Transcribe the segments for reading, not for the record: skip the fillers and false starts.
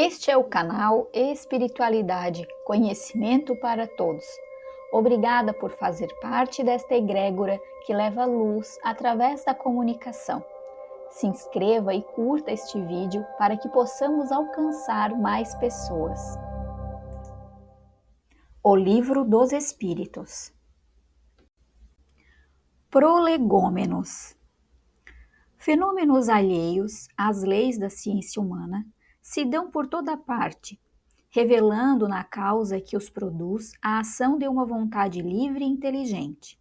Este é o canal Espiritualidade, conhecimento para todos. Obrigada por fazer parte desta egrégora que leva luz através da comunicação. Se inscreva e curta este vídeo para que possamos alcançar mais pessoas. O Livro dos Espíritos. Prolegômenos. Fenômenos alheios às leis da ciência humana se dão por toda parte, revelando na causa que os produz a ação de uma vontade livre e inteligente.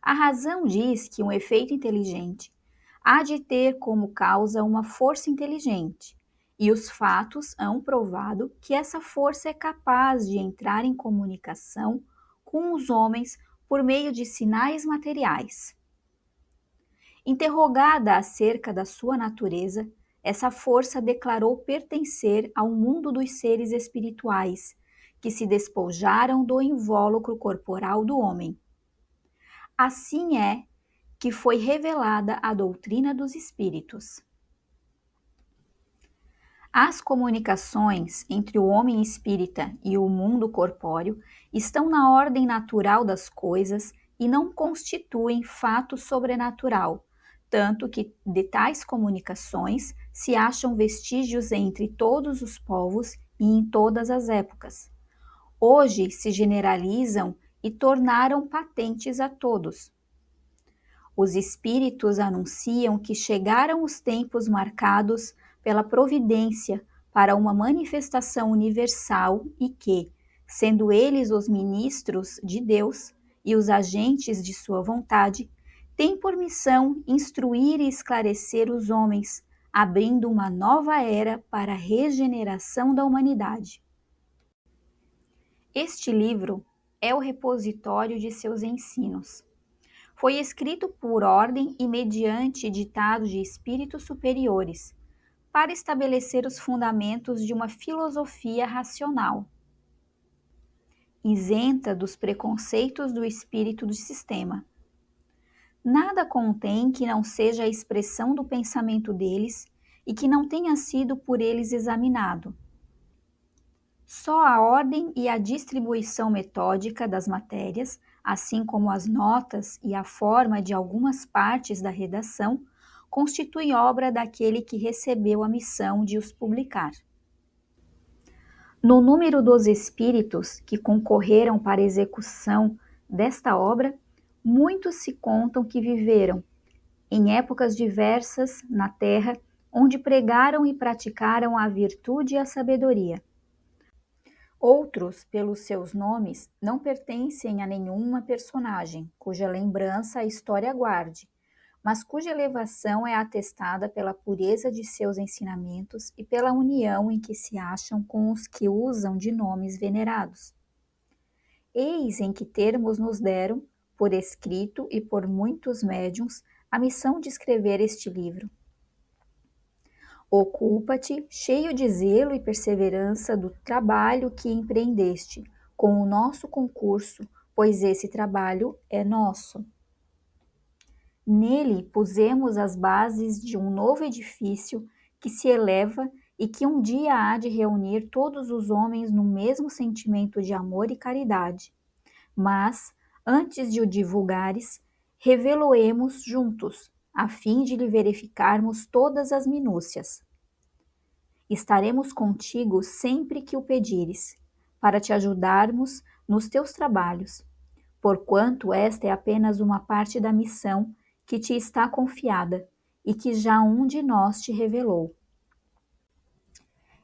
A razão diz que um efeito inteligente há de ter como causa uma força inteligente, e os fatos hão provado que essa força é capaz de entrar em comunicação com os homens por meio de sinais materiais. Interrogada acerca da sua natureza, essa força declarou pertencer ao mundo dos seres espirituais, que se despojaram do invólucro corporal do homem. Assim é que foi revelada a doutrina dos espíritos. As comunicações entre o homem espírita e o mundo corpóreo estão na ordem natural das coisas e não constituem fato sobrenatural, tanto que de tais comunicações se acham vestígios entre todos os povos e em todas as épocas. Hoje se generalizam e tornaram patentes a todos. Os espíritos anunciam que chegaram os tempos marcados pela providência para uma manifestação universal e que, sendo eles os ministros de Deus e os agentes de sua vontade, têm por missão instruir e esclarecer os homens, abrindo uma nova era para a regeneração da humanidade. Este livro é o repositório de seus ensinos. Foi escrito por ordem e mediante ditados de espíritos superiores, para estabelecer os fundamentos de uma filosofia racional, isenta dos preconceitos do espírito do sistema. Nada contém que não seja a expressão do pensamento deles e que não tenha sido por eles examinado. Só a ordem e a distribuição metódica das matérias, assim como as notas e a forma de algumas partes da redação, constitui obra daquele que recebeu a missão de os publicar. No número dos espíritos que concorreram para a execução desta obra, muitos se contam que viveram, em épocas diversas, na terra, onde pregaram e praticaram a virtude e a sabedoria. Outros, pelos seus nomes, não pertencem a nenhuma personagem, cuja lembrança a história guarde, mas cuja elevação é atestada pela pureza de seus ensinamentos e pela união em que se acham com os que usam de nomes venerados. Eis em que termos nos deram, por escrito e por muitos médiuns, a missão de escrever este livro. Ocupa-te, cheio de zelo e perseverança, do trabalho que empreendeste, com o nosso concurso, pois esse trabalho é nosso. Nele pusemos as bases de um novo edifício que se eleva e que um dia há de reunir todos os homens no mesmo sentimento de amor e caridade. Mas, antes de o divulgares, revelo-emos juntos, a fim de lhe verificarmos todas as minúcias. Estaremos contigo sempre que o pedires, para te ajudarmos nos teus trabalhos, porquanto esta é apenas uma parte da missão que te está confiada e que já um de nós te revelou.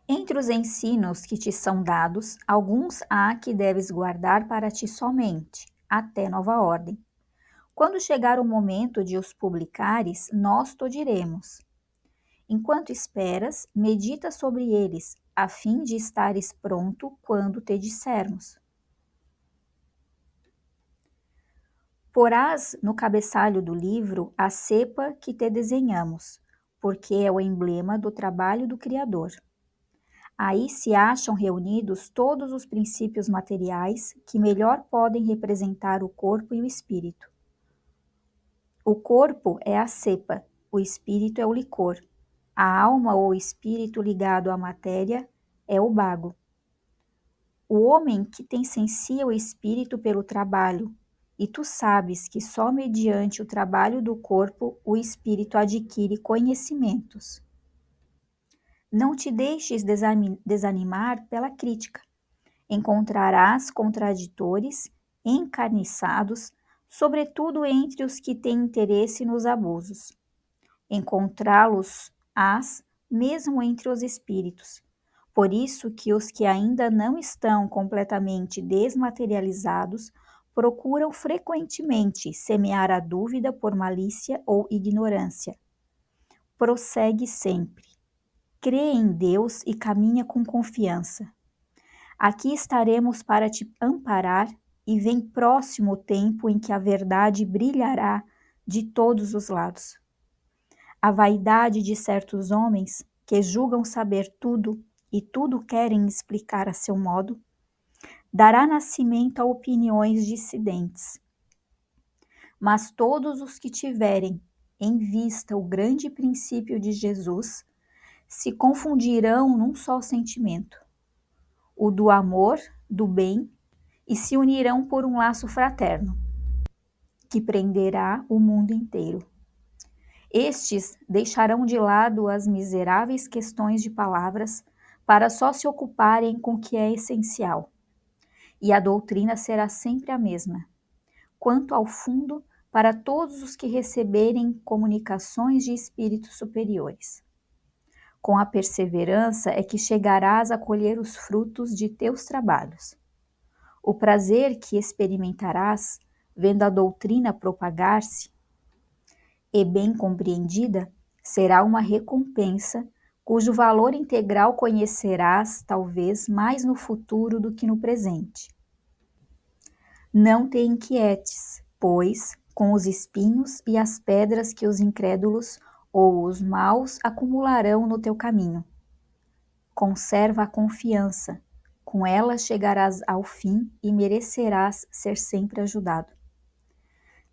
Entre os ensinos que te são dados, alguns há que deves guardar para ti somente, até nova ordem. Quando chegar o momento de os publicares, nós te diremos. Enquanto esperas, medita sobre eles, a fim de estares pronto quando te dissermos. Porás no cabeçalho do livro a cepa que te desenhamos, porque é o emblema do trabalho do Criador. Aí se acham reunidos todos os princípios materiais que melhor podem representar o corpo e o espírito. O corpo é a cepa, o espírito é o licor. A alma ou espírito ligado à matéria é o bago. O homem que tem sensia o espírito pelo trabalho, e tu sabes que só mediante o trabalho do corpo o espírito adquire conhecimentos. Não te deixes desanimar pela crítica. Encontrarás contraditores, encarniçados, sobretudo entre os que têm interesse nos abusos. Encontrá-los-ás mesmo entre os espíritos. Por isso que os que ainda não estão completamente desmaterializados procuram frequentemente semear a dúvida por malícia ou ignorância. Prossegue sempre. Crê em Deus e caminha com confiança. Aqui estaremos para te amparar e vem próximo o tempo em que a verdade brilhará de todos os lados. A vaidade de certos homens que julgam saber tudo e tudo querem explicar a seu modo, dará nascimento a opiniões dissidentes. Mas todos os que tiverem em vista o grande princípio de Jesus se confundirão num só sentimento, o do amor, do bem, e se unirão por um laço fraterno, que prenderá o mundo inteiro. Estes deixarão de lado as miseráveis questões de palavras para só se ocuparem com o que é essencial. E a doutrina será sempre a mesma. Quanto ao fundo, para todos os que receberem comunicações de espíritos superiores. Com a perseverança é que chegarás a colher os frutos de teus trabalhos. O prazer que experimentarás, vendo a doutrina propagar-se, e bem compreendida, será uma recompensa cujo valor integral conhecerás talvez mais no futuro do que no presente. Não te inquietes, pois, com os espinhos e as pedras que os incrédulos ou os maus acumularão no teu caminho. Conserva a confiança, com ela chegarás ao fim e merecerás ser sempre ajudado.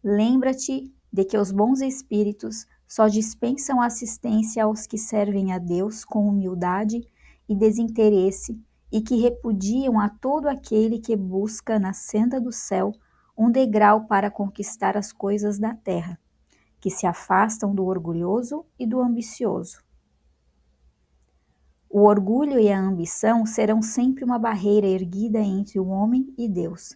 Lembra-te de que os bons espíritos só dispensam assistência aos que servem a Deus com humildade e desinteresse e que repudiam a todo aquele que busca na senda do céu um degrau para conquistar as coisas da terra, que se afastam do orgulhoso e do ambicioso. O orgulho e a ambição serão sempre uma barreira erguida entre o homem e Deus.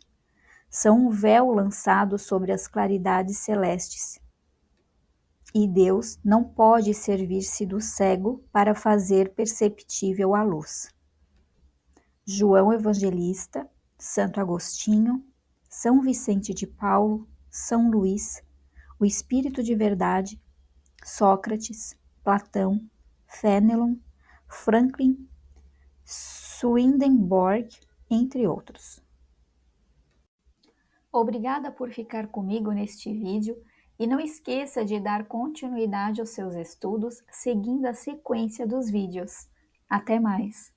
São um véu lançado sobre as claridades celestes. E Deus não pode servir-se do cego para fazer perceptível a luz. João Evangelista, Santo Agostinho, São Vicente de Paulo, São Luís, o Espírito de Verdade, Sócrates, Platão, Fénelon, Franklin, Swedenborg, entre outros. Obrigada por ficar comigo neste vídeo e não esqueça de dar continuidade aos seus estudos seguindo a sequência dos vídeos. Até mais!